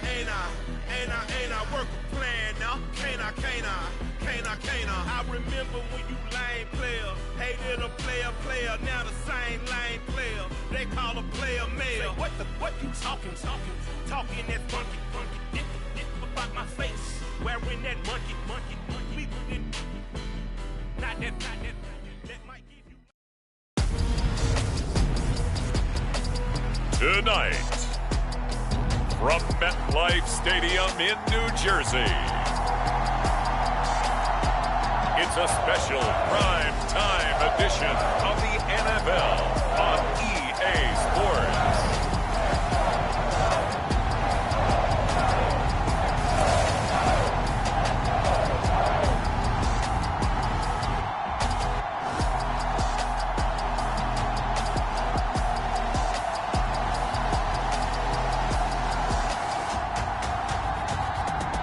ain't I work a plan now? Can't I? I remember when you lame player, hated a player, now the same lame player. They call a player mayor. What you talking that funky, about my face, wearing that monkey, not that might give you. Tonight, from MetLife Stadium in New Jersey, it's a special prime time edition of the NFL on EA Sports.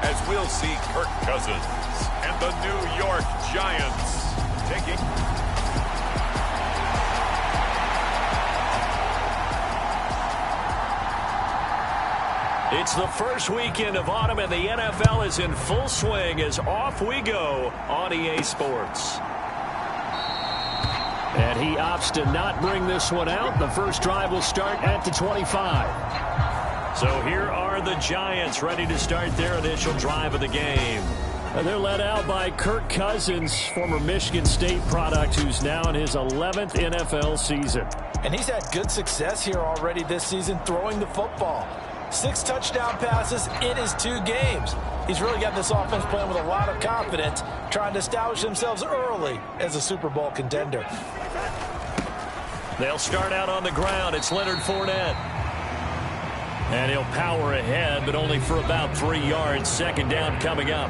As we'll see Kirk Cousins and the New York Giants taking. It's the first weekend of autumn, and the NFL is in full swing as off we go on EA Sports. And he opts to not bring this one out. The first drive will start at the 25. So here are the Giants ready to start their initial drive of the game. And they're led out by Kirk Cousins, former Michigan State product, who's now in his 11th NFL season. And he's had good success here already this season throwing the football. 6 touchdown passes in his 2 games. He's really got this offense playing with a lot of confidence, trying to establish themselves early as a Super Bowl contender. They'll start out on the ground. It's Leonard Fournette. And he'll power ahead, but only for about 3 yards. Second down coming up.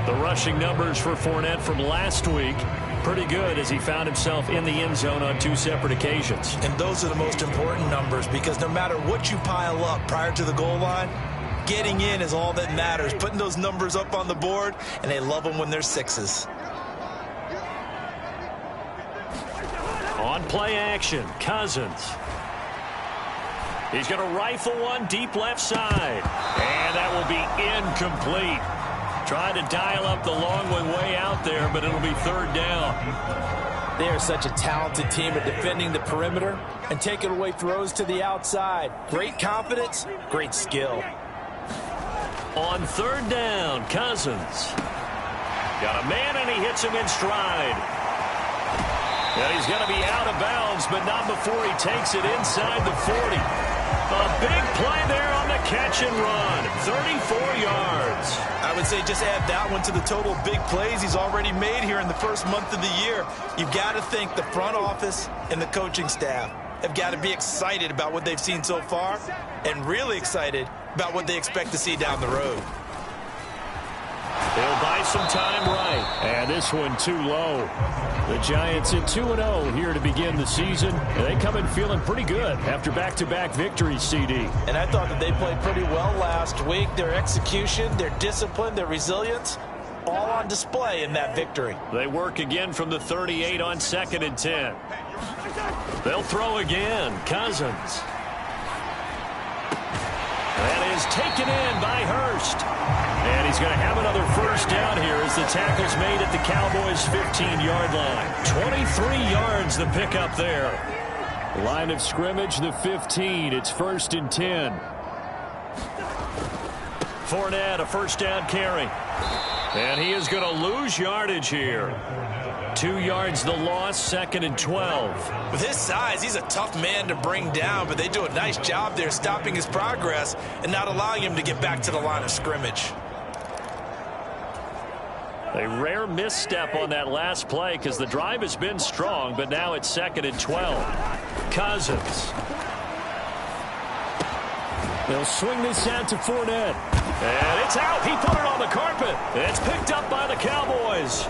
The rushing numbers for Fournette from last week, pretty good as he found himself in the end zone on 2 separate occasions. And those are the most important numbers because no matter what you pile up prior to the goal line, getting in is all that matters. Putting those numbers up on the board, and they love them when they're 6s. On play action, Cousins. He's going to rifle one deep left side. And that will be incomplete. Trying to dial up the long one way out there, but it'll be 3rd down. They are such a talented team at defending the perimeter and taking away throws to the outside. Great confidence, great skill. On 3rd down, Cousins. Got a man, and he hits him in stride. And he's going to be out of bounds, but not before he takes it inside the 40. A big play there on the catch and run. 34 yards. I would say just add that one to the total big plays he's already made here in the first month of the year. You've got to think the front office and the coaching staff have got to be excited about what they've seen so far and really excited about what they expect to see down the road. They'll buy some time right. And this one too low. The Giants at 2-0 here to begin the season. And they come in feeling pretty good after back-to-back victories, CD. And I thought that they played pretty well last week. Their execution, their discipline, their resilience, all on display in that victory. They work again from the 38 on 2nd and 10. They'll throw again. Cousins. That is taken in by Hurst. And he's going to have another first down here as the tackle's made at the Cowboys' 15-yard line. 23 yards the pickup there. Line of scrimmage, the 15. It's 1st and 10. Fournette, a first down carry. And he is going to lose yardage here. 2 yards the loss, 2nd and 12. With his size, he's a tough man to bring down, but they do a nice job there stopping his progress and not allowing him to get back to the line of scrimmage. A rare misstep on that last play because the drive has been strong, but now it's 2nd and 12. Cousins. They'll swing this out to Fournette. And it's out. He put it on the carpet. It's picked up by the Cowboys.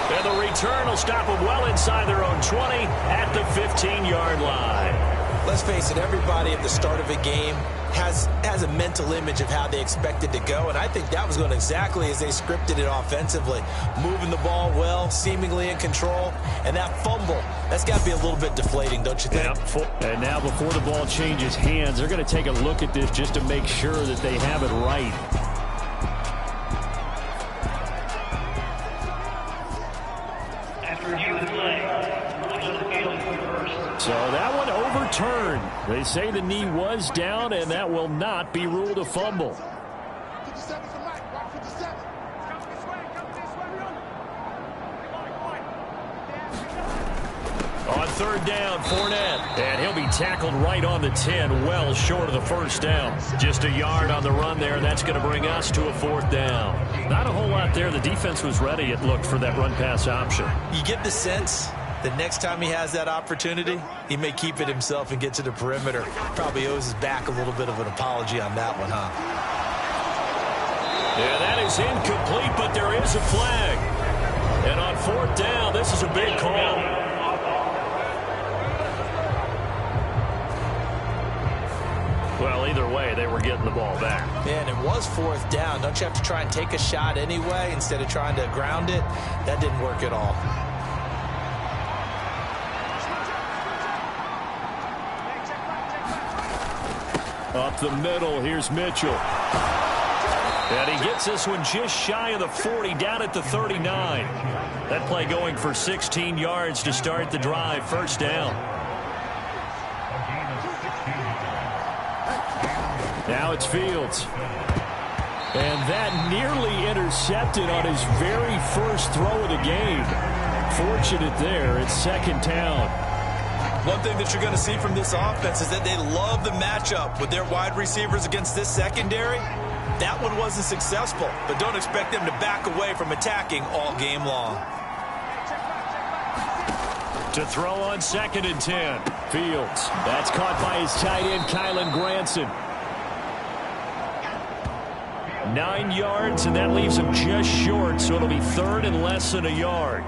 And the return will stop them well inside their own 20 at the 15-yard line. Let's face it, everybody at the start of a game has a mental image of how they expect it to go, and I think that was going exactly as they scripted it offensively. Moving the ball well, seemingly in control, and that fumble, that's got to be a little bit deflating, don't you think? Yep. And now before the ball changes hands, they're going to take a look at this just to make sure that they have it right. So that one overturned. They say the knee was down, and that will not be ruled a fumble. On third down, Fournette. And he'll be tackled right on the 10, well short of the first down. Just a yard on the run there. That's going to bring us to a fourth down. Not a whole lot there. The defense was ready, it looked, for that run-pass option. You get the sense the next time he has that opportunity, he may keep it himself and get to the perimeter. Probably owes his back a little bit of an apology on that one, huh? Yeah, that is incomplete, but there is a flag. And on fourth down, this is a big call. Well, either way, they were getting the ball back. Yeah, and it was fourth down. Don't you have to try and take a shot anyway instead of trying to ground it? That didn't work at all. Up the middle, here's Mitchell. And he gets this one just shy of the 40, down at the 39. That play going for 16 yards to start the drive, first down. Now it's Fields. And that nearly intercepted on his very first throw of the game. Fortunate there, it's second down. One thing that you're going to see from this offense is that they love the matchup with their wide receivers against this secondary. That one wasn't successful, but don't expect them to back away from attacking all game long. To throw on second and 10. Fields. That's caught by his tight end, Kylan Granson. 9 yards, and that leaves him just short, so it'll be third and less than a yard.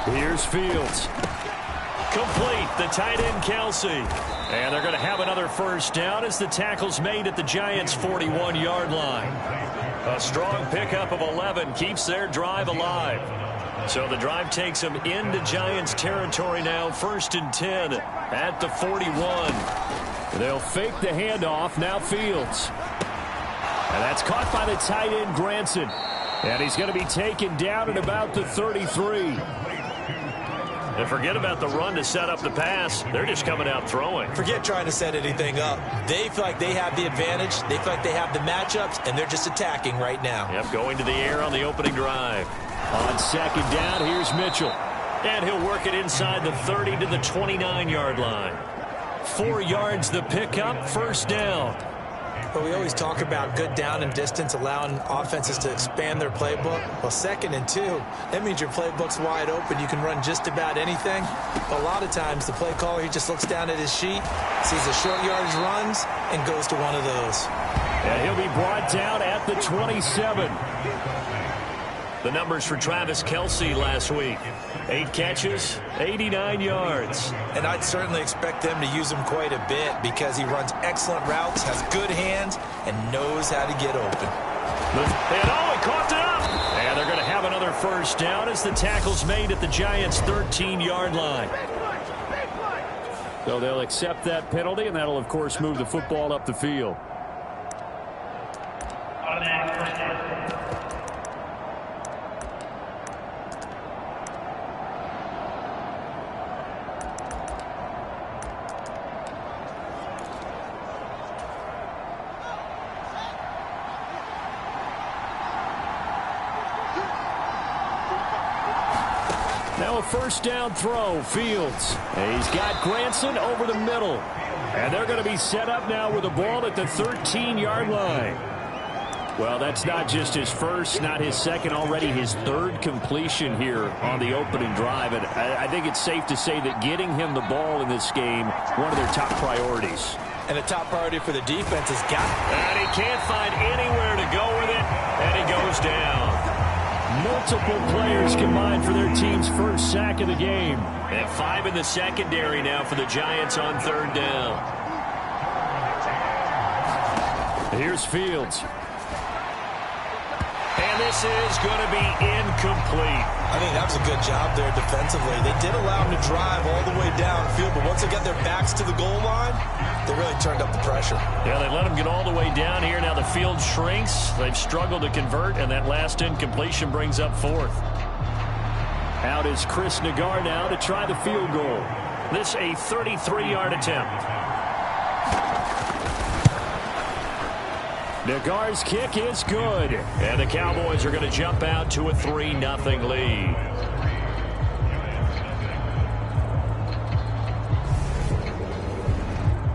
Here's Fields. Complete, the tight end, Kelsey. And they're going to have another first down as the tackle's made at the Giants' 41-yard line. A strong pickup of 11 keeps their drive alive. So the drive takes them into Giants territory now, first and 10 at the 41. They'll fake the handoff, now Fields. And that's caught by the tight end, Granson. And he's going to be taken down at about the 33. And forget about the run to set up the pass. They're just coming out throwing. Forget trying to set anything up. They feel like they have the advantage. They feel like they have the matchups, and they're just attacking right now. Yep, going to the air on the opening drive. On second down, here's Mitchell. And he'll work it inside the 30 to the 29-yard line. 4 yards the pickup, first down. But we always talk about good down and distance, allowing offenses to expand their playbook. Well, second and 2, that means your playbook's wide open. You can run just about anything. But a lot of times, the play caller, he just looks down at his sheet, sees the short yardage runs, and goes to one of those. And he'll be brought down at the 27. The numbers for Travis Kelce last week. 8 catches, 89 yards. And I'd certainly expect them to use him quite a bit because he runs excellent routes, has good hands, and knows how to get open. And oh, he caught it up! And they're going to have another first down as the tackle's made at the Giants' 13-yard line. So they'll accept that penalty, and that'll, of course, move the football up the field. Now a first down throw, Fields. He's got Granson over the middle. And they're going to be set up now with the ball at the 13-yard line. Well, that's not just his first, not his second, already his third completion here on the opening drive. And I think it's safe to say that getting him the ball in this game, one of their top priorities. And a top priority for the defense has got it. And he can't find anywhere to go with it, and he goes down. Multiple players combined for their team's first sack of the game. And 5 in the secondary now for the Giants on third down. Here's Fields. And this is going to be incomplete. I think that was a good job there defensively. They did allow them to drive all the way downfield, but once they got their backs to the goal line, they really turned up the pressure. Yeah, they let them get all the way down here. Now the field shrinks. They've struggled to convert, and that last incompletion brings up fourth. Out is Chris Nagar now to try the field goal. This a 33-yard attempt. Nagar's kick is good. And the Cowboys are going to jump out to a 3-0 lead.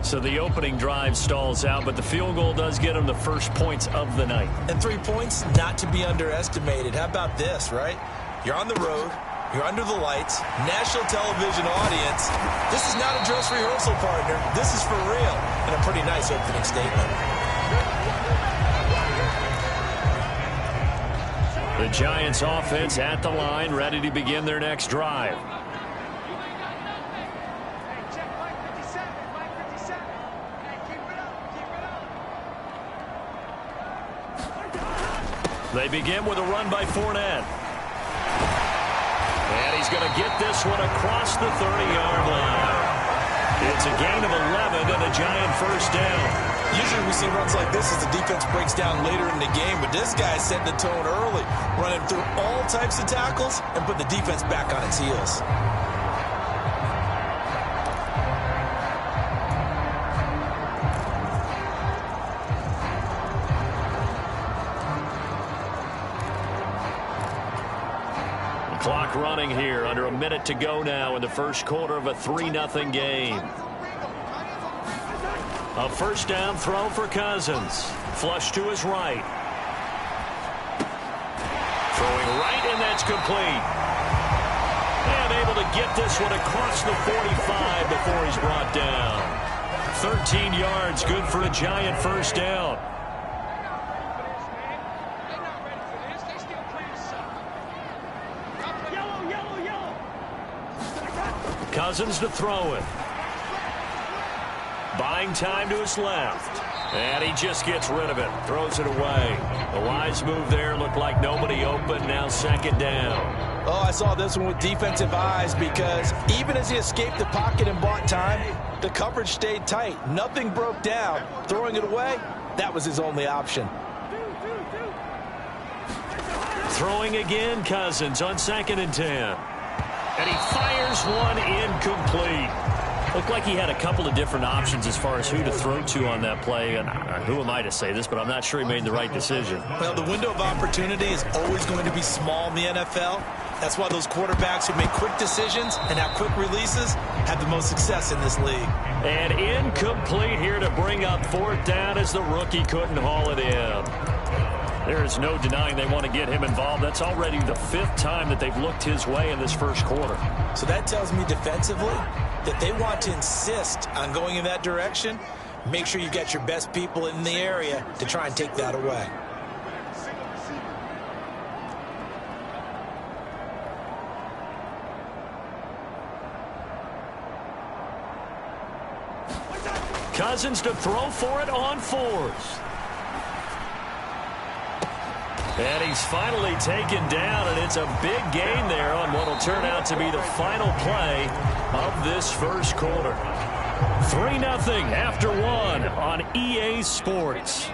So the opening drive stalls out, but the field goal does get them the first points of the night. And 3 points, not to be underestimated. How about this, right? You're on the road. You're under the lights. National television audience. This is not a dress rehearsal, partner. This is for real. And a pretty nice opening statement. The Giants offense at the line, ready to begin their next drive. They begin with a run by Fournette. And he's going to get this one across the 30-yard line. It's a gain of 11 and a Giant first down. Usually we see runs like this as the defense breaks down later in the game, but this guy set the tone early, running through all types of tackles and put the defense back on its heels. The clock running here, under a minute to go now in the first quarter of a 3-0 game. A first down throw for Cousins. Flush to his right. Throwing right, and that's complete. And able to get this one across the 45 before he's brought down. 13 yards, good for a Giant first down. Cousins to throw it. Buying time to his left. And he just gets rid of it. Throws it away. A wise move there. Looked like nobody open. Now second down. Oh, I saw this one with defensive eyes because even as he escaped the pocket and bought time, the coverage stayed tight. Nothing broke down. Throwing it away, that was his only option. Throwing again, Cousins on 2nd and 10. And he fires one incomplete. Looked like he had a couple of different options as far as who to throw to on that play. And who am I to say this, but I'm not sure he made the right decision. Well, the window of opportunity is always going to be small in the NFL. That's why those quarterbacks who make quick decisions and have quick releases have the most success in this league. And incomplete here to bring up fourth down as the rookie couldn't haul it in. There is no denying they want to get him involved. That's already the 5th time that they've looked his way in this first quarter. So that tells me defensively that they want to insist on going in that direction. Make sure you get your best people in the area to try and take that away. Cousins to throw for it on 4th. And he's finally taken down, and it's a big gain there on what will turn out to be the final play of this first quarter. 3-0 after 1 on EA Sports.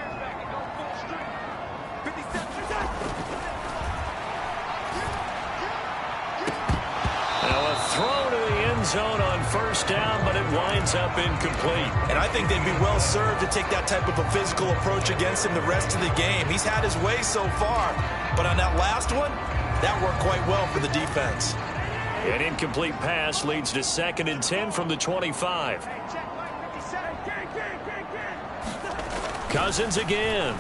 Now a throw to the end zone on first down, but it winds up incomplete. And I think they'd be well served to take that type of a physical approach against him the rest of the game. He's had his way so far, but on that last one, that worked quite well for the defense. An incomplete pass leads to 2nd and 10 from the 25. Cousins again.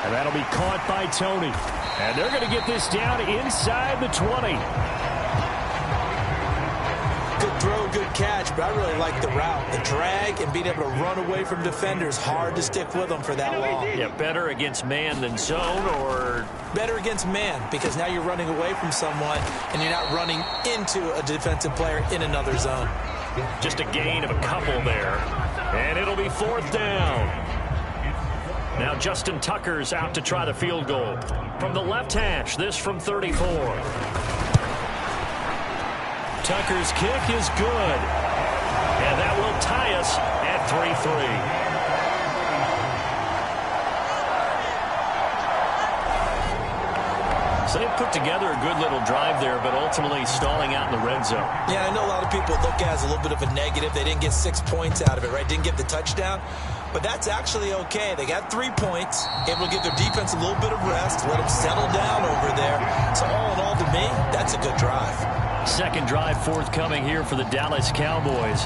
And that'll be caught by Tony. And they're going to get this down inside the 20. Good throw good catch, but I really like the route. The drag and being able to run away from defenders, hard to stick with them for that long. Yeah, better against man than zone, or? Better against man, because now you're running away from someone and you're not running into a defensive player in another zone. Just a gain of a couple there. And it'll be 4th down. Now Justin Tucker's out to try the field goal. From the left hash, this from 34. Tucker's kick is good. And that will tie us at 3-3. So they put together a good little drive there, but ultimately stalling out in the red zone. Yeah, I know a lot of people look at it as a little bit of a negative. They didn't get 6 points out of it, right? Didn't get the touchdown. But that's actually okay. They got 3 points, able to give their defense a little bit of rest, let them settle down over there. So all in all, to me, that's a good drive. Second drive forthcoming here for the Dallas Cowboys.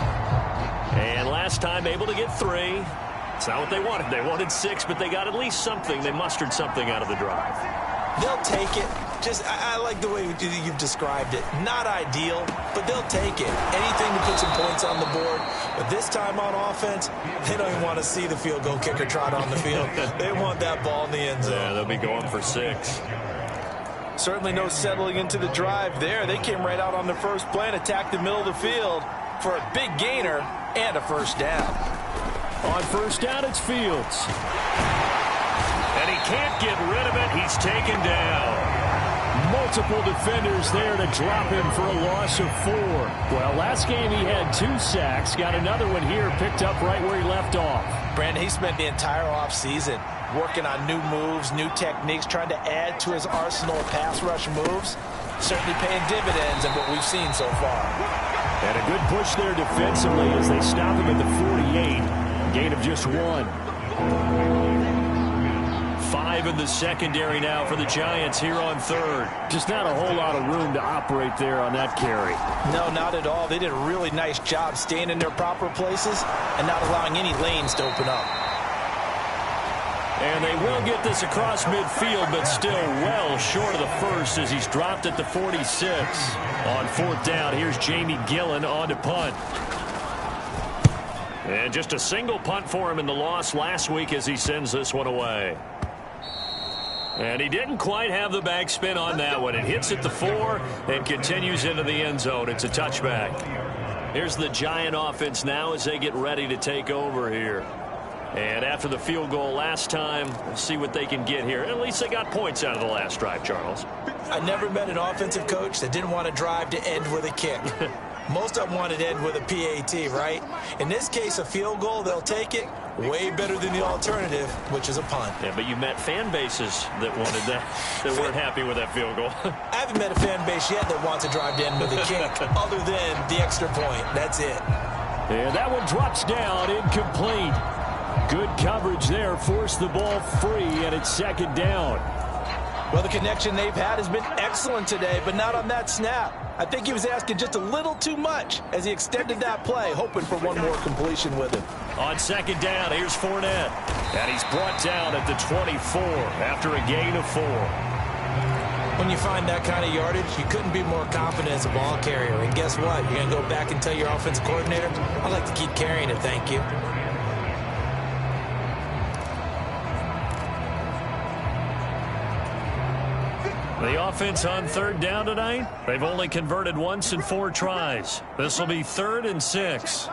And last time able to get 3. It's not what they wanted. They wanted 6, but they got at least something. They mustered something out of the drive. They'll take it. I like the way you've described it. Not ideal, but they'll take it. Anything to put some points on the board. But this time on offense, they don't even want to see the field goal kicker trot on the field. They want that ball in the end zone. Yeah, they'll be going for 6. Certainly no settling into the drive there. They came right out on the first play and attacked the middle of the field for a big gainer and a first down. On first down, it's Fields. And he can't get rid of it. He's taken down. Multiple defenders there to drop him for a loss of 4. Well, last game he had 2 sacks. Got another one here, picked up right where he left off. Brandon, he spent the entire offseason working on new moves, new techniques, trying to add to his arsenal of pass rush moves. Certainly paying dividends in what we've seen so far. And a good push there defensively as they stop him at the 48. Gain of just 1. 5 in the secondary now for the Giants here on 3rd. Just not a whole lot of room to operate there on that carry. No, not at all. They did a really nice job staying in their proper places and not allowing any lanes to open up. And they will get this across midfield, but still well short of the first as he's dropped at the 46. On 4th down, here's Jamie Gillen on to punt. And just a single punt for him in the loss last week as he sends this one away. And he didn't quite have the backspin on that one. It hits at the 4 and continues into the end zone. It's a touchback. Here's the Giant offense now as they get ready to take over here. And after the field goal last time, we'll see what they can get here. At least they got points out of the last drive, Charles. I never met an offensive coach that didn't want to drive to end with a kick. Most of them wanted to end with a PAT, right? In this case, a field goal, they'll take it. Way better than the alternative, which is a punt. Yeah, but you met fan bases that wanted that, that weren't happy with that field goal. I haven't met a fan base yet that wants to drive to end with a kick, other than the extra point. That's it. And that one drops down, incomplete. Good coverage there, forced the ball free, and it's 2nd down. Well, the connection they've had has been excellent today, but not on that snap. I think he was asking just a little too much as he extended that play, hoping for one more completion with him. On 2nd down, here's Fournette. And he's brought down at the 24 after a gain of 4. When you find that kind of yardage, you couldn't be more confident as a ball carrier. And guess what? You're going to go back and tell your offensive coordinator, I'd like to keep carrying it, thank you. The offense on 3rd down tonight, they've only converted once in 4 tries. This will be 3rd and 6.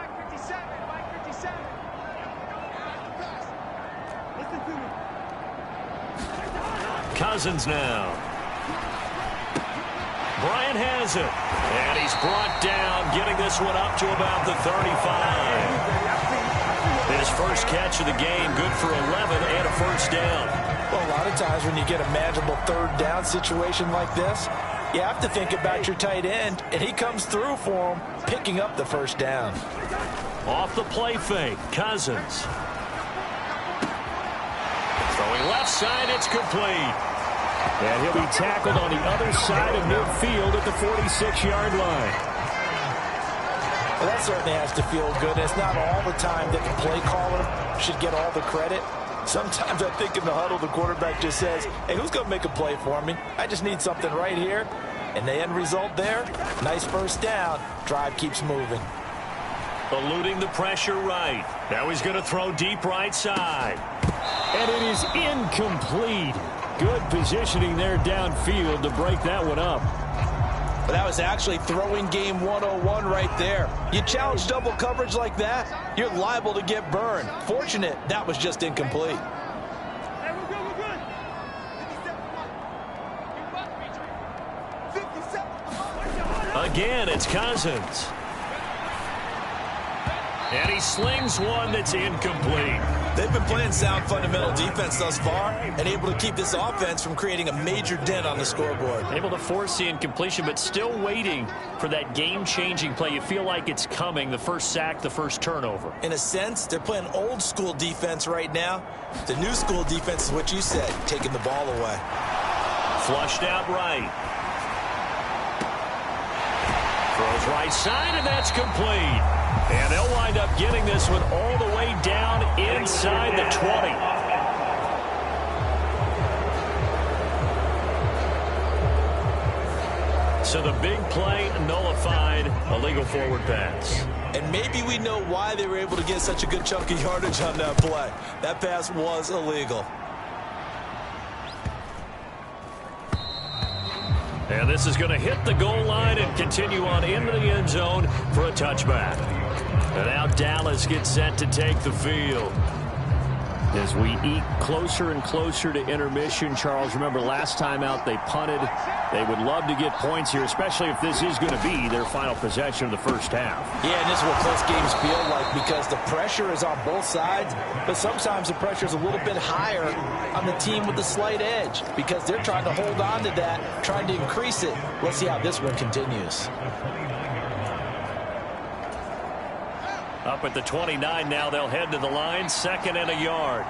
Cousins now. Bryant has it. And he's brought down, getting this one up to about the 35. His first catch of the game, good for 11 and a first down. Well, a lot of times when you get a manageable 3rd down situation like this, you have to think about your tight end, and he comes through for him, picking up the first down. Off the play fake, Cousins. Throwing left side, it's complete. And he'll be tackled on the other side of midfield at the 46-yard line. Well, that certainly has to feel good. It's not all the time that the play caller should get all the credit. Sometimes I think in the huddle, the quarterback just says, hey, who's going to make a play for me? I just need something right here. And the end result there, nice first down. Drive keeps moving. Eluding the pressure right. Now he's going to throw deep right side. And it is incomplete. Good positioning there downfield to break that one up. But that was actually throwing game 101 right there. You challenge double coverage like that, you're liable to get burned. Fortunate that was just incomplete. Again, it's Cousins. And he slings one that's incomplete. They've been playing sound fundamental defense thus far and able to keep this offense from creating a major dent on the scoreboard. Able to force the incompletion, but still waiting for that game-changing play. You feel like it's coming, the first sack, the first turnover. In a sense, they're playing old-school defense right now. The new school defense is what you said, taking the ball away. Flushed out right. Throws right side, and that's complete. And they'll wind up getting this one all the way down inside the 20. So the big play nullified, a legal forward pass. And maybe we know why they were able to get such a good chunk of yardage on that play. That pass was illegal. And this is going to hit the goal line and continue on into the end zone for a touchback. And now Dallas gets set to take the field. As we eke closer and closer to intermission, Charles, remember last time out they punted. They would love to get points here, especially if this is going to be their final possession of the first half. Yeah, and this is what close games feel like because the pressure is on both sides, but sometimes the pressure is a little bit higher on the team with the slight edge because they're trying to hold on to that, trying to increase it. Let's see how this one continues. Up at the 29 now, they'll head to the line, 2nd and a yard.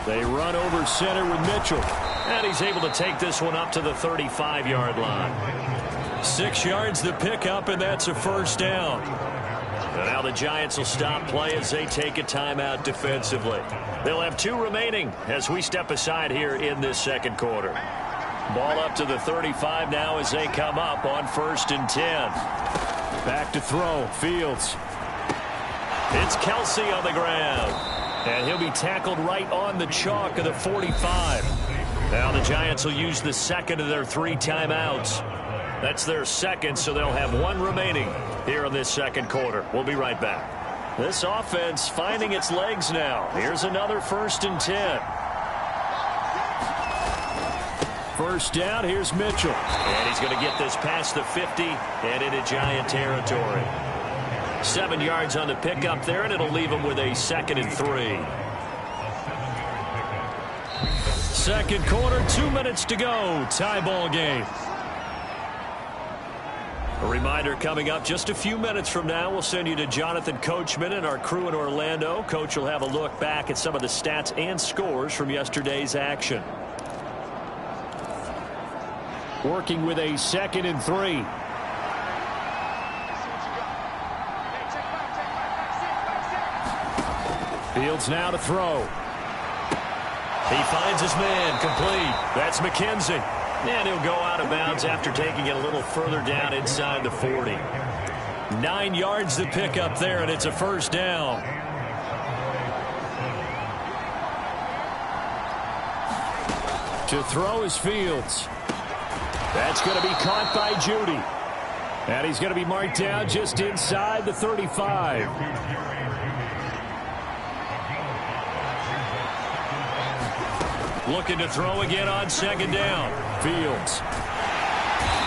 They run over center with Mitchell. And he's able to take this one up to the 35-yard line. 6 yards the pickup, and that's a first down. And now the Giants will stop play as they take a timeout defensively. They'll have 2 remaining as we step aside here in this second quarter. Ball up to the 35 now as they come up on 1st and 10. Back to throw. Fields. It's Kelsey on the ground. And he'll be tackled right on the chalk of the 45. Now the Giants will use the second of their 3 timeouts. That's their second, so they'll have 1 remaining here in this second quarter. We'll be right back. This offense finding its legs now. Here's another 1st and 10. First down, here's Mitchell. And he's going to get this past the 50 and into Giant territory. 7 yards on the pickup there, and it'll leave him with a 2nd and 3. Second quarter, 2 minutes to go. Tie ball game. A reminder coming up just a few minutes from now, we'll send you to Jonathan Coachman and our crew in Orlando. Coach will have a look back at some of the stats and scores from yesterday's action. Working with a 2nd and 3. Fields now to throw. He finds his man, complete. That's McKenzie. And he'll go out of bounds after taking it a little further down inside the 40. 9 yards to pick up there, and it's a first down. To throw is Fields. That's going to be caught by Judy. And he's going to be marked down just inside the 35. Looking to throw again on 2nd down. Fields.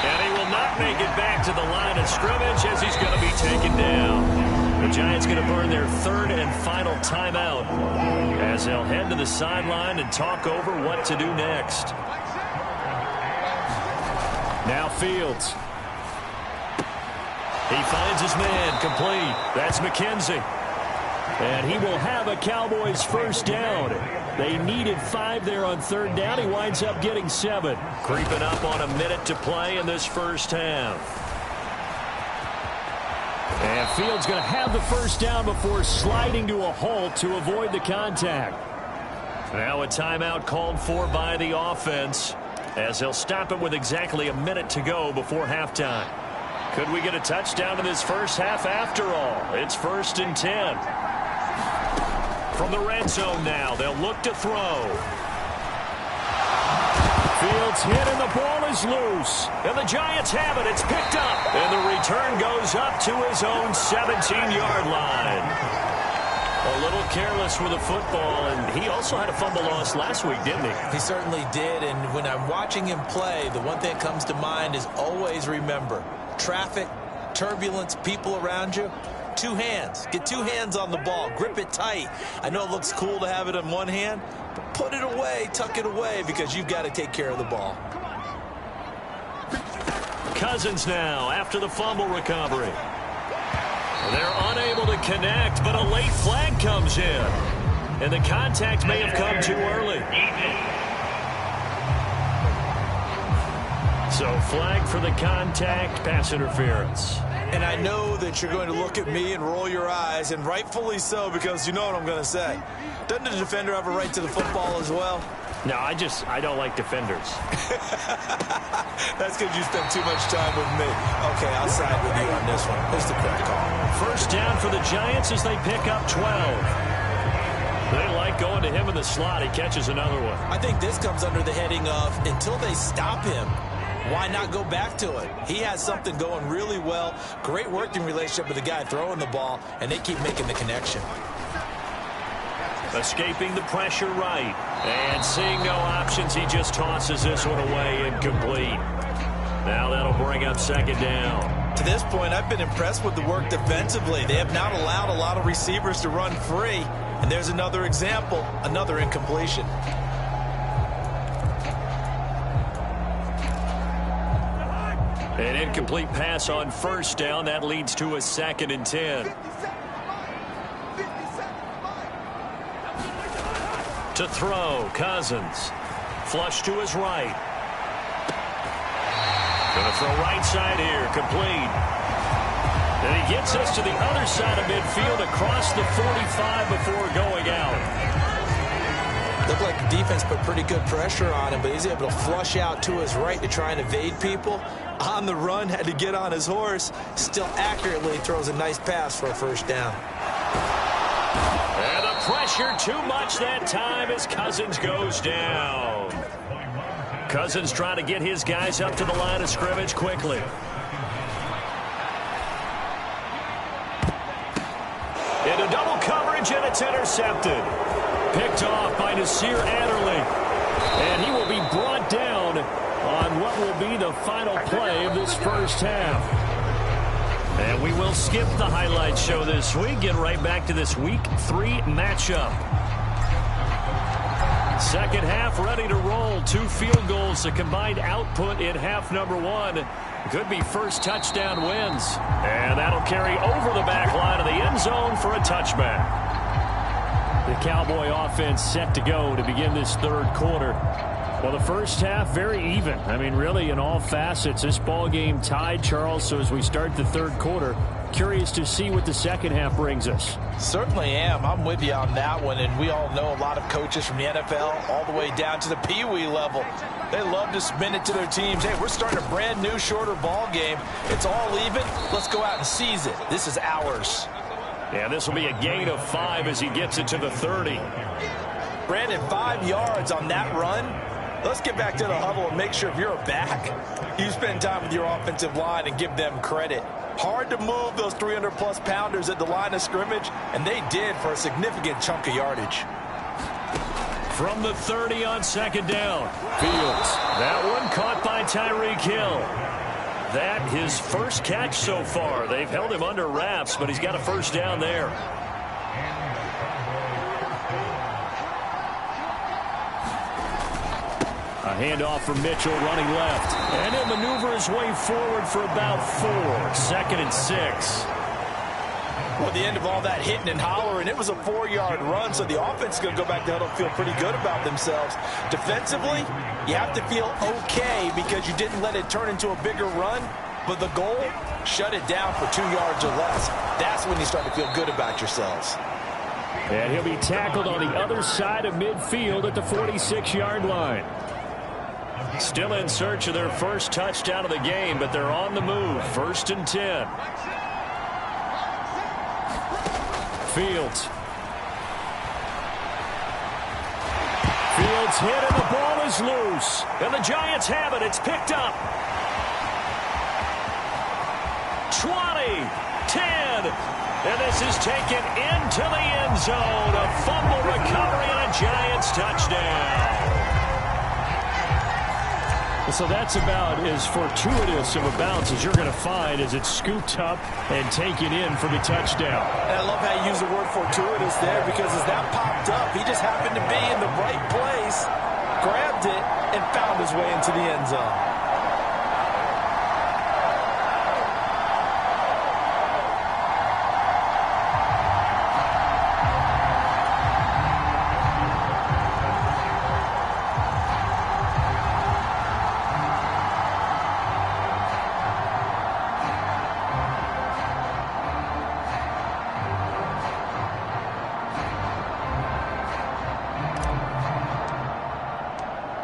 And he will not make it back to the line of scrimmage as he's going to be taken down. The Giants going to burn their 3rd and final timeout as they'll head to the sideline and talk over what to do next. Now Fields. He finds his man, complete. That's McKenzie. And he will have a Cowboys first down. They needed 5 there on 3rd down. He winds up getting 7. Creeping up on a minute to play in this first half. And Fields going to have the first down before sliding to a halt to avoid the contact. Now a timeout called for by the offense, as they'll stop it with exactly a minute to go before halftime. Could we get a touchdown in this first half after all? It's 1st and 10. From the red zone now, they'll look to throw. Fields hit and the ball is loose. And the Giants have it. It's picked up. And the return goes up to his own 17-yard line. A little careless with the football, and he also had a fumble loss last week, didn't he? He certainly did, and when I'm watching him play, the one thing that comes to mind is always remember, traffic, turbulence, people around you, 2 hands. Get 2 hands on the ball. Grip it tight. I know it looks cool to have it in one hand, but put it away, tuck it away, because you've got to take care of the ball. Cousins now after the fumble recovery. They're unable to connect, but a late flag comes in. And the contact may have come too early. So flag for the contact, pass interference. And I know that you're going to look at me and roll your eyes, and rightfully so, because you know what I'm going to say. Doesn't the defender have a right to the football as well? No, I don't like defenders. That's because you spend too much time with me. Okay, I'll side with you on this one. Here's the correct call. First down for the Giants as they pick up 12. They like going to him in the slot. He catches another one. I think this comes under the heading of until they stop him, why not go back to it? He has something going really well. Great working relationship with the guy throwing the ball, and they keep making the connection. Escaping the pressure right. And seeing no options, he just tosses this one away incomplete. Now that'll bring up 2nd down. To this point, I've been impressed with the work defensively. They have not allowed a lot of receivers to run free. And there's another example, another incompletion. An incomplete pass on 1st down. That leads to a 2nd and 10. To throw, Cousins. Flush to his right. Going to throw right side here, complete. And he gets us to the other side of midfield across the 45 before going out. Looked like the defense put pretty good pressure on him, but he's able to flush out to his right to try and evade people. On the run, had to get on his horse. Still accurately throws a nice pass for a 1st down. And the pressure too much that time as Cousins goes down. Cousins trying to get his guys up to the line of scrimmage quickly. Into double coverage, and it's intercepted. Picked off by Nasir Adderley. And he will be brought down on what will be the final play of this first half. And we will skip the highlight show this week. Get right back to this Week 3 matchup. Second half ready to roll. 2 field goals, the combined output in half number 1. Could be first touchdown wins. And that'll carry over the back line of the end zone for a touchback. The Cowboy offense set to go to begin this 3rd quarter. Well, the first half, very even. I mean, really, in all facets, this ball game tied, Charles. So as we start the 3rd quarter, curious to see what the second half brings us. Certainly am. I'm with you on that one. And we all know a lot of coaches from the NFL all the way down to the Pee-wee level. They love to spin it to their teams. Hey, we're starting a brand new, shorter ball game. It's all even. Let's go out and seize it. This is ours. Yeah, this will be a gain of 5 as he gets it to the 30. Brandon, 5 yards on that run. Let's get back to the huddle and make sure if you're a back, you spend time with your offensive line and give them credit. Hard to move those 300-plus pounders at the line of scrimmage, and they did for a significant chunk of yardage. From the 30 on 2nd down, Fields. That one caught by Tyreek Hill. That his first catch so far. They've held him under wraps, but he's got a 1st down there. A handoff from Mitchell running left. And he'll maneuver his way forward for about 4. 2nd and 6. Well, at the end of all that hitting and hollering, it was a 4-yard run, so the offense is going to go back to huddle and feel pretty good about themselves. Defensively, you have to feel okay because you didn't let it turn into a bigger run, but the goal, shut it down for 2 yards or less. That's when you start to feel good about yourselves. And he'll be tackled on the other side of midfield at the 46-yard line. Still in search of their first touchdown of the game, but they're on the move. 1st and 10. Fields hit and the ball is loose. And the Giants have it. It's picked up. 20, 10. And this is taken into the end zone. A fumble recovery and a Giants touchdown. So that's about as fortuitous of a bounce as you're going to find as it's scooped up and taken in for the touchdown. And I love how you use the word fortuitous there, because as that popped up, he just happened to be in the right place, grabbed it, and found his way into the end zone.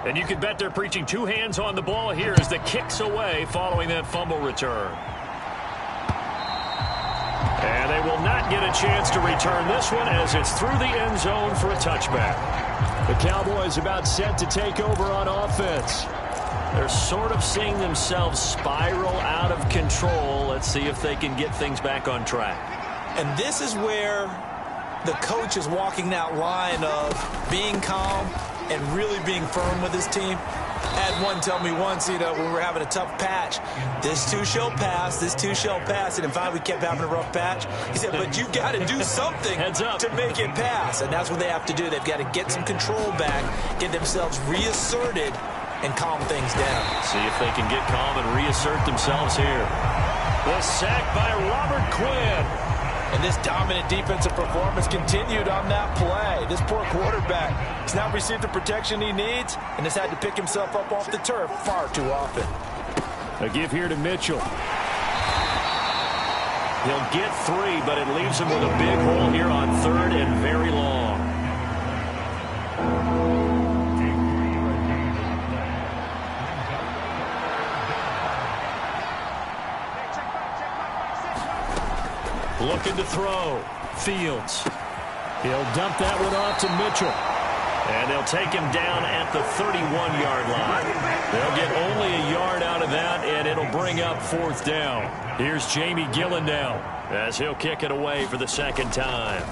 And you can bet they're preaching two hands on the ball here as the kick's away following that fumble return. And they will not get a chance to return this one as it's through the end zone for a touchback. The Cowboys about set to take over on offense. They're sort of seeing themselves spiral out of control. Let's see if they can get things back on track. And this is where the coach is walking that line of being calm and really being firm with his team. I had one tell me once, when we were having a tough patch, this too shall pass, this too shall pass. And in fact, we kept having a rough patch. He said, but you got to do something to make it pass. And that's what they have to do. They've got to get some control back, get themselves reasserted, and calm things down. See if they can get calm and reassert themselves here. The sack by Robert Quinn. And this dominant defensive performance continued on that play. This poor quarterback has now received the protection he needs and has had to pick himself up off the turf far too often. A give here to Mitchell. He'll get 3, but it leaves him with a big hole here on 3rd and very long. Looking to throw. Fields. He'll dump that one off to Mitchell. And they'll take him down at the 31-yard line. They'll get only a yard out of that, and it'll bring up 4th down. Here's Jamie Gillen now as he'll kick it away for the 2nd time.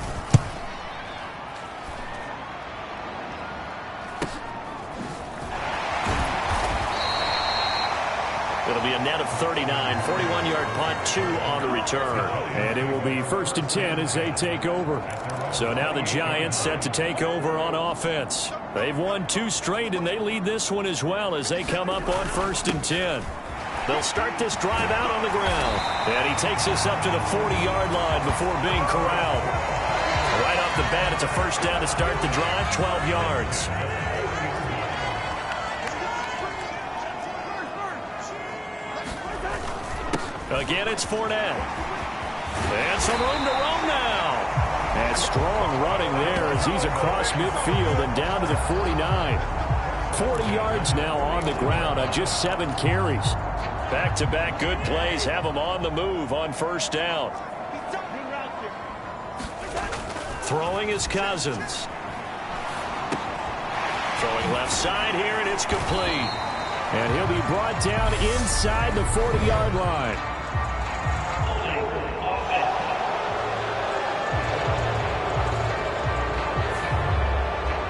It'll be a net of 39, 41-yard punt, 2 on the return. And it will be 1st and 10 as they take over. So now the Giants set to take over on offense. They've won 2 straight, and they lead this one as well as they come up on 1st and 10. They'll start this drive out on the ground. And he takes us up to the 40-yard line before being corralled. Right off the bat, it's a 1st down to start the drive, 12 yards. Again, it's Fournette. And some room to roam now. And strong running there as he's across midfield and down to the 49. 40 yards now on the ground on just 7 carries. Back-to-back good plays have him on the move on 1st down. Throwing is Cousins. Throwing left side here, and it's complete. And he'll be brought down inside the 40-yard line.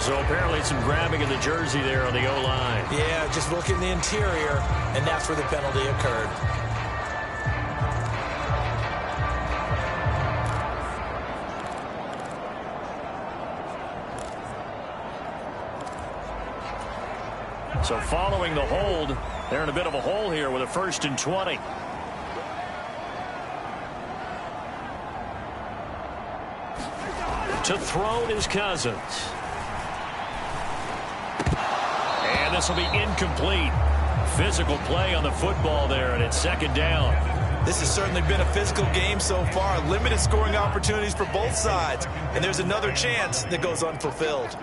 So apparently some grabbing of the jersey there on the O-line. Yeah, just look in the interior, and that's where the penalty occurred. So following the hold, they're in a bit of a hole here with a 1st and 20. To throw is Cousins. And this will be incomplete. Physical play on the football there, and it's 2nd down. This has certainly been a physical game so far. Limited scoring opportunities for both sides. And there's another chance that goes unfulfilled.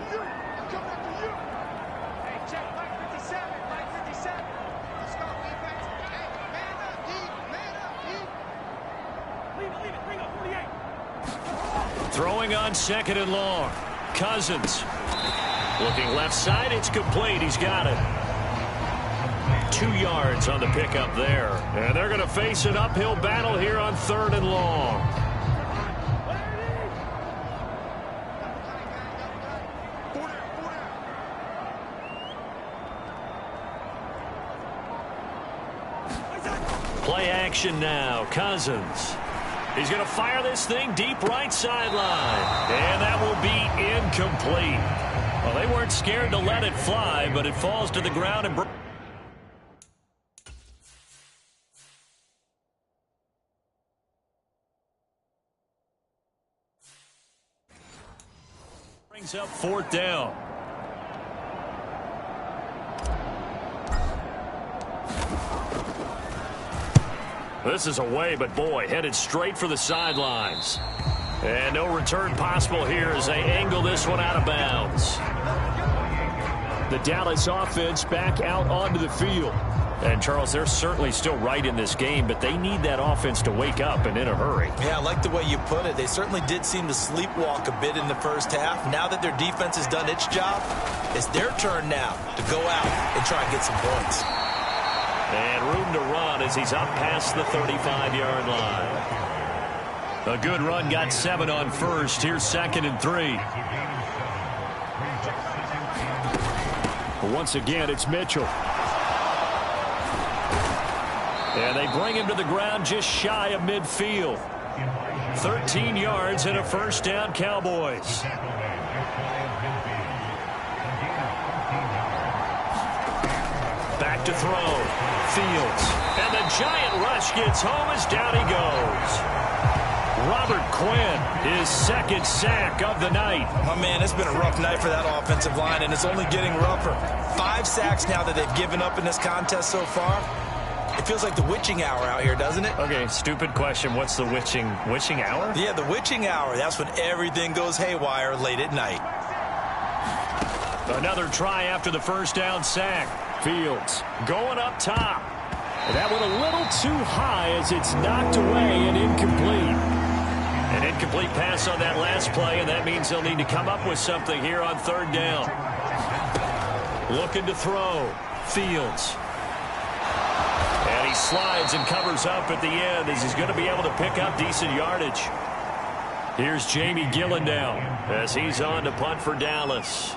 Throwing on second and long. Cousins. Looking left side, it's complete. He's got it. 2 yards on the pickup there. And they're going to face an uphill battle here on third and long. Play action now. Cousins. He's going to fire this thing deep right sideline. And that will be incomplete. Well, they weren't scared to let it fly, but it falls to the ground and brings up fourth down. This is away, but boy, headed straight for the sidelines. And no return possible here as they angle this one out of bounds. The Dallas offense back out onto the field. And, Charles, they're certainly still right in this game, but they need that offense to wake up and in a hurry. Yeah, I like the way you put it. They certainly did seem to sleepwalk a bit in the first half. Now that their defense has done its job, it's their turn now to go out and try and get some points. And room to run as he's up past the 35-yard line. A good run, got 7 on first. Here's 2nd and 3. But once again, it's Mitchell. And they bring him to the ground just shy of midfield. 13 yards and a first down, Cowboys. Back to throw. Fields. And the giant rush gets home as down he goes. Robert Quinn, his 2nd sack of the night. Oh, man, it's been a rough night for that offensive line, and it's only getting rougher. 5 sacks now that they've given up in this contest so far. It feels like the witching hour out here, doesn't it? Okay, stupid question. What's the witching hour? Yeah, the witching hour. That's when everything goes haywire late at night. Another try after the first down sack. Fields going up top. That one a little too high as it's knocked away and incomplete. An incomplete pass on that last play, and that means they'll need to come up with something here on third down. Looking to throw. Fields. And he slides and covers up at the end as he's going to be able to pick up decent yardage. Here's Jamie Gillen now as he's on to punt for Dallas.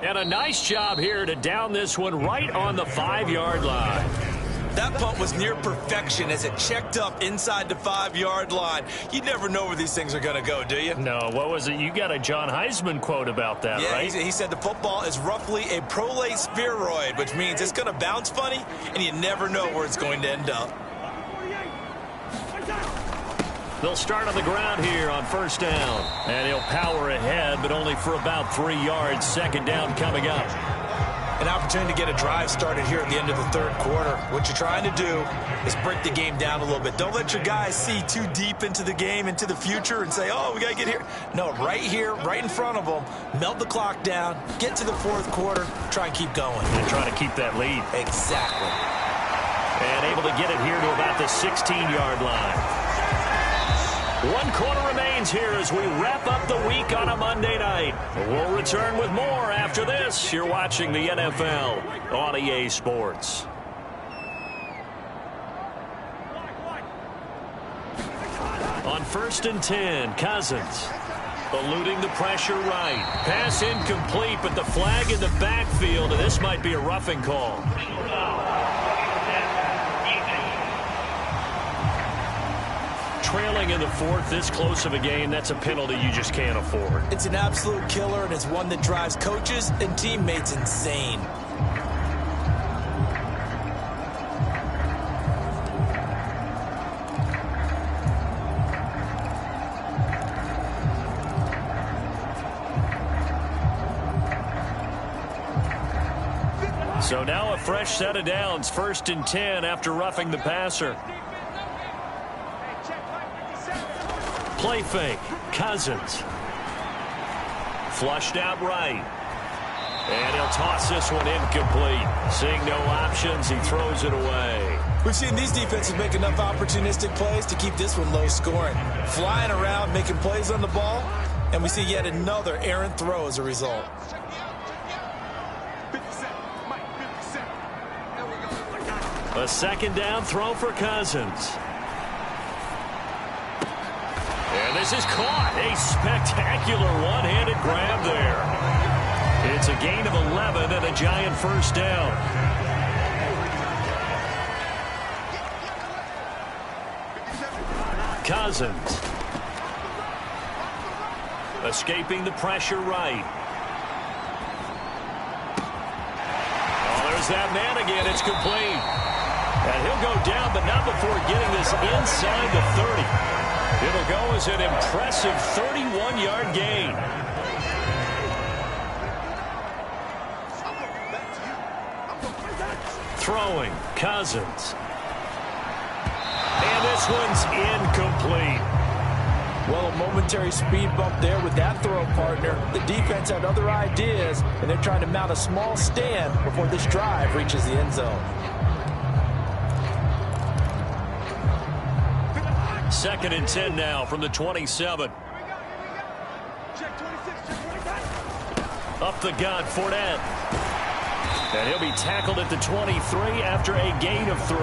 And a nice job here to down this one right on the 5-yard line. That punt was near perfection as it checked up inside the 5-yard line. You never know where these things are going to go, do you? No, what was it? You got a John Heisman quote about that, right? Yeah, he said the football is roughly a prolate spheroid, which means it's going to bounce funny, and you never know where it's going to end up. They'll start on the ground here on first down. And he'll power ahead, but only for about 3 yards. Second down coming up. An opportunity to get a drive started here at the end of the third quarter. What you're trying to do is break the game down a little bit. Don't let your guys see too deep into the game, into the future, and say, oh, we got to get here. No, right here, right in front of them, melt the clock down, get to the fourth quarter, try and keep going. And try to keep that lead. Exactly. And able to get it here to about the 16-yard line. 1 quarter remains here as we wrap up the week on a Monday night. We'll return with more after this. You're watching the NFL on EA Sports. On 1st and 10, Cousins. Eluding the pressure right. Pass incomplete, but the flag in the backfield, and this might be a roughing call. Trailing in the fourth, this close of a game, that's a penalty you just can't afford. It's an absolute killer, and it's one that drives coaches and teammates insane. So now a fresh set of downs, 1st and 10 after roughing the passer. Play fake, Cousins. Flushed out right. And he'll toss this one incomplete. Seeing no options, he throws it away. We've seen these defenses make enough opportunistic plays to keep this one low scoring. Flying around, making plays on the ball, and we see yet another errant throw as a result. A 2nd down throw for Cousins. And this is caught. A spectacular one-handed grab there. It's a gain of 11 and a giant 1st down. Cousins. Escaping the pressure right. Oh, there's that man again. It's complete. And he'll go down, but not before getting this inside the 30. It'll go as an impressive 31-yard gain. Throwing, Cousins. And this one's incomplete. Well, a momentary speed bump there with that throw, partner. The defense had other ideas, and they're trying to mount a small stand before this drive reaches the end zone. 2nd and 10 now from the 27. Up the gut, Fournette. And he'll be tackled at the 23 after a gain of 3.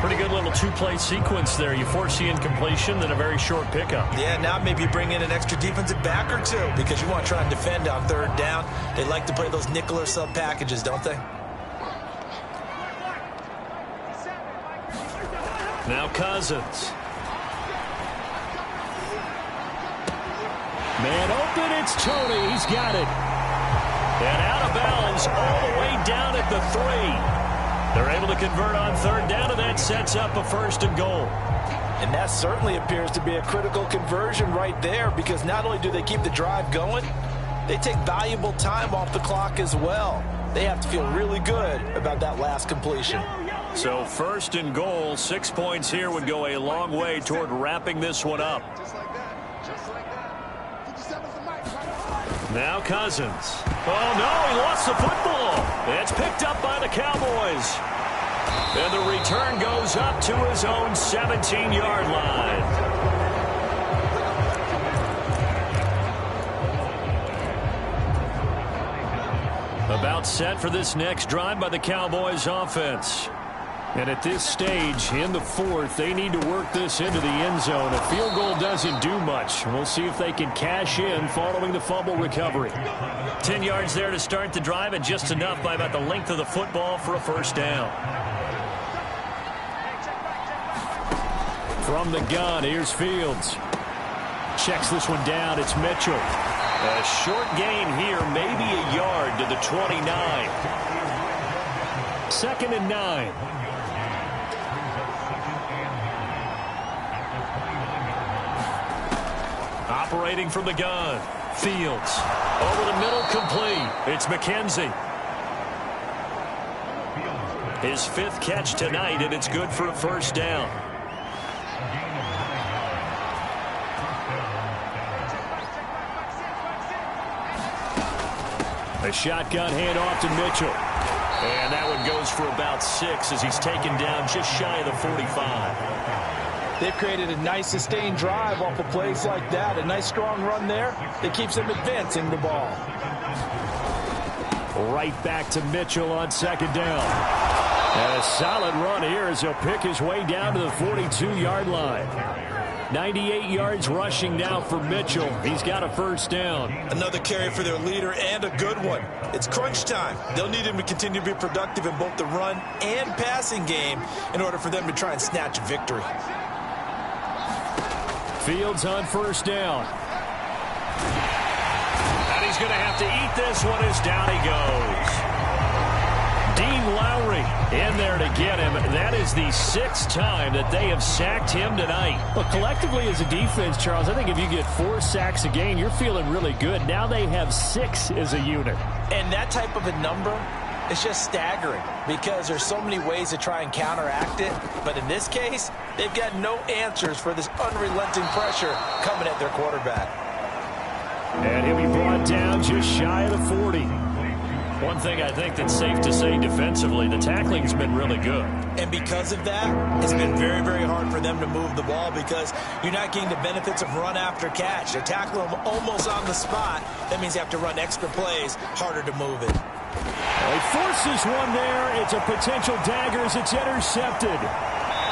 Pretty good little 2-play sequence there. You force the incompletion, then a very short pickup. Yeah, now maybe bring in an extra defensive back or two because you want to try and defend on 3rd down. They like to play those nickel or sub packages, don't they? Now Cousins. Man open, it's Tony. He's got it. And out of bounds all the way down at the 3. They're able to convert on 3rd down, and that sets up a 1st and goal. And that certainly appears to be a critical conversion right there because not only do they keep the drive going, they take valuable time off the clock as well. They have to feel really good about that last completion. So 1st and goal, 6 points here would go a long way toward wrapping this one up. Now Cousins. Oh, no, he lost the football. It's picked up by the Cowboys. And the return goes up to his own 17-yard line. About set for this next drive by the Cowboys offense. And at this stage, in the 4th, they need to work this into the end zone. A field goal doesn't do much. We'll see if they can cash in following the fumble recovery. 10 yards there to start the drive, and just enough by about the length of the football for a 1st down. From the gun, here's Fields. Checks this one down. It's Mitchell. A short gain here, maybe a yard to the 29. 2nd and 9. Operating from the gun. Fields. Over the middle, complete. It's McKenzie. His 5th catch tonight, and it's good for a 1st down. A shotgun handoff to Mitchell. And that one goes for about 6 as he's taken down just shy of the 45. They've created a nice sustained drive off of plays like that. A nice strong run there that keeps them advancing the ball. Right back to Mitchell on 2nd down. And a solid run here as he'll pick his way down to the 42-yard line. 98 yards rushing now for Mitchell. He's got a 1st down. Another carry for their leader and a good one. It's crunch time. They'll need him to continue to be productive in both the run and passing game in order for them to try and snatch a victory. Fields on 1st down. And he's going to have to eat this one as down he goes. Dean Lowry in there to get him. That is the 6th time that they have sacked him tonight. Well, collectively as a defense, Charles, I think if you get 4 sacks a game, you're feeling really good. Now they have 6 as a unit. And that type of a number It's just staggering because there's so many ways to try and counteract it. But in this case, they've got no answers for this unrelenting pressure coming at their quarterback. And he'll be brought down just shy of the 40. One thing I think that's safe to say defensively, the tackling's been really good. And because of that, it's been very, very hard for them to move the ball because you're not getting the benefits of run after catch. They tackle them almost on the spot. That means you have to run extra plays, harder to move it. He forces one there. It's a potential dagger as it's intercepted.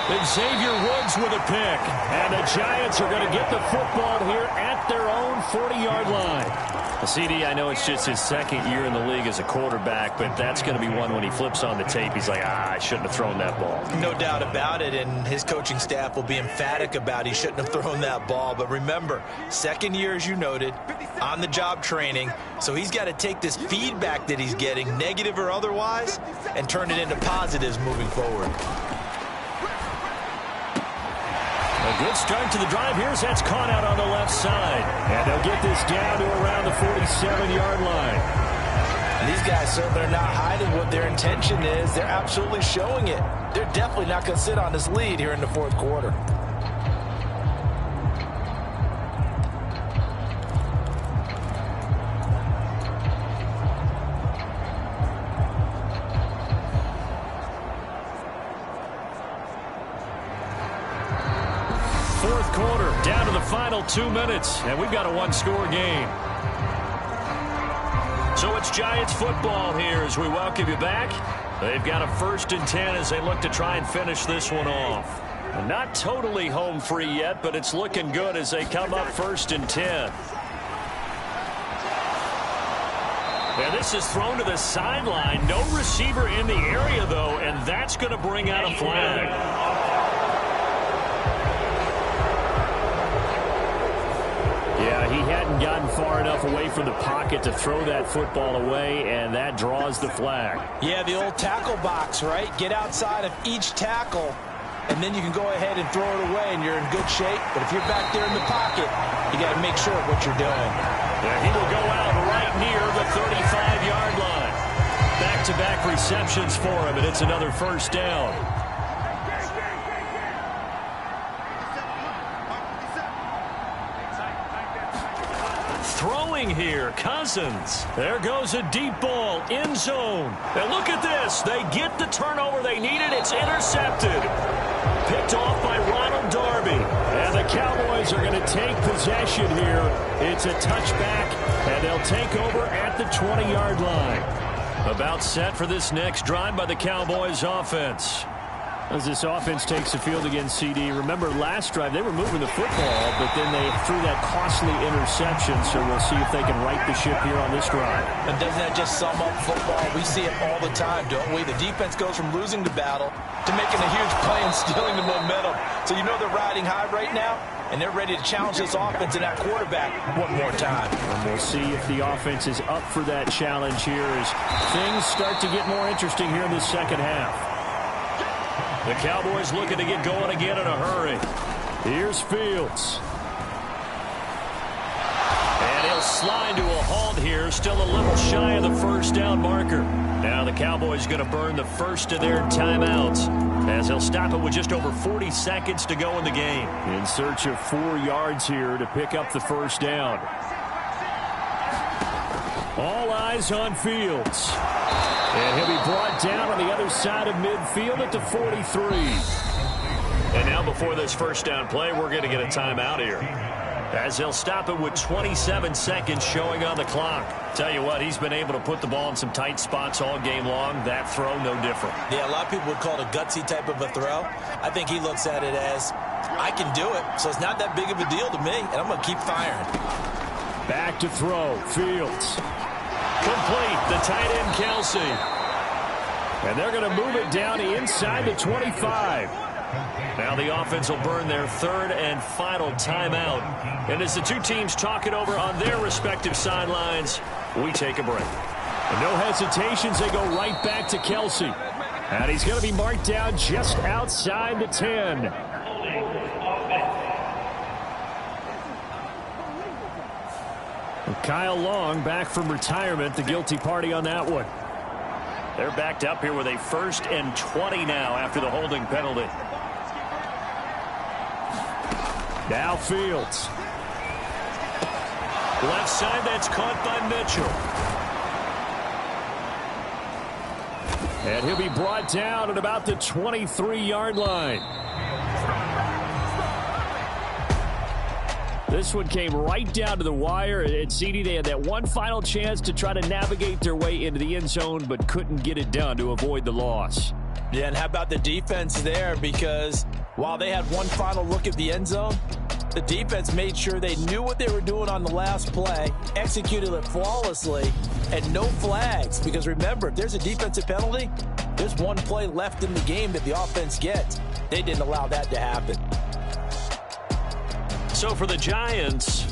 And Xavier Woods with a pick. And the Giants are going to get the football here at their own 40-yard line. CD, I know it's just his second year in the league as a quarterback, but that's going to be one when he flips on the tape. He's like, I shouldn't have thrown that ball. No doubt about it, and his coaching staff will be emphatic about he shouldn't have thrown that ball. But remember, second year, as you noted, on-the-job training, so he's got to take this feedback that he's getting, negative or otherwise, and turn it into positives moving forward. A good start to the drive here as that's caught out on the left side. And they'll get this down to around the 47-yard line. And these guys certainly are not hiding what their intention is. They're absolutely showing it. They're definitely not going to sit on this lead here in the fourth quarter. Fourth quarter, down to the final 2 minutes, and we've got a one-score game. So it's Giants football here as we welcome you back. They've got a 1st and 10 as they look to try and finish this one off. Not totally home free yet, but it's looking good as they come up 1st and 10. And this is thrown to the sideline. No receiver in the area, though, and that's going to bring out a flag. Yeah, he hadn't gotten far enough away from the pocket to throw that football away, and that draws the flag. Yeah, the old tackle box, right? Get outside of each tackle, and then you can go ahead and throw it away, and you're in good shape. But if you're back there in the pocket, you got to make sure of what you're doing. Yeah, he will go out right near the 35-yard line. Back-to-back receptions for him, and it's another 1st down. Throwing here, Cousins. There goes a deep ball, end zone. And look at this. They get the turnover they needed. It's intercepted. Picked off by Ronald Darby. And the Cowboys are going to take possession here. It's a touchback, and they'll take over at the 20-yard line. About set for this next drive by the Cowboys offense. As this offense takes the field against CD, remember last drive they were moving the football, but then they threw that costly interception, so we'll see if they can right the ship here on this drive. And doesn't that just sum up football? We see it all the time, don't we? The defense goes from losing the battle to making a huge play and stealing the momentum. So you know they're riding high right now, and they're ready to challenge this offense and that quarterback one more time. And we'll see if the offense is up for that challenge here as things start to get more interesting here in the second half. The Cowboys looking to get going again in a hurry. Here's Fields. And he'll slide to a halt here, still a little shy of the 1st down marker. Now the Cowboys going to burn the first of their timeouts as they'll stop it with just over 40 seconds to go in the game. In search of 4 yards here to pick up the 1st down. All eyes on Fields. And he'll be brought down on the other side of midfield at the 43. And now before this 1st down play, we're going to get a timeout here, as they'll stop it with 27 seconds showing on the clock. Tell you what, he's been able to put the ball in some tight spots all game long. That throw, no different. Yeah, a lot of people would call it a gutsy type of a throw. I think he looks at it as, I can do it, so it's not that big of a deal to me, and I'm going to keep firing. Back to throw, Fields. Complete, the tight end, Kelsey. And they're going to move it down inside the 25. Now the offense will burn their 3rd and final timeout. And as the two teams talk it over on their respective sidelines, we take a break. And no hesitations, they go right back to Kelsey. And he's going to be marked down just outside the 10. Kyle Long back from retirement, the guilty party on that one. They're backed up here with a 1st and 20 now after the holding penalty. Now Fields. Left side, that's caught by Mitchell. And he'll be brought down at about the 23-yard line. This one came right down to the wire. And CD, they had that one final chance to try to navigate their way into the end zone, but couldn't get it done to avoid the loss. Yeah, and how about the defense there? Because while they had one final look at the end zone, the defense made sure they knew what they were doing on the last play, executed it flawlessly, and no flags. Because remember, if there's a defensive penalty, there's one play left in the game that the offense gets. They didn't allow that to happen. So for the Giants,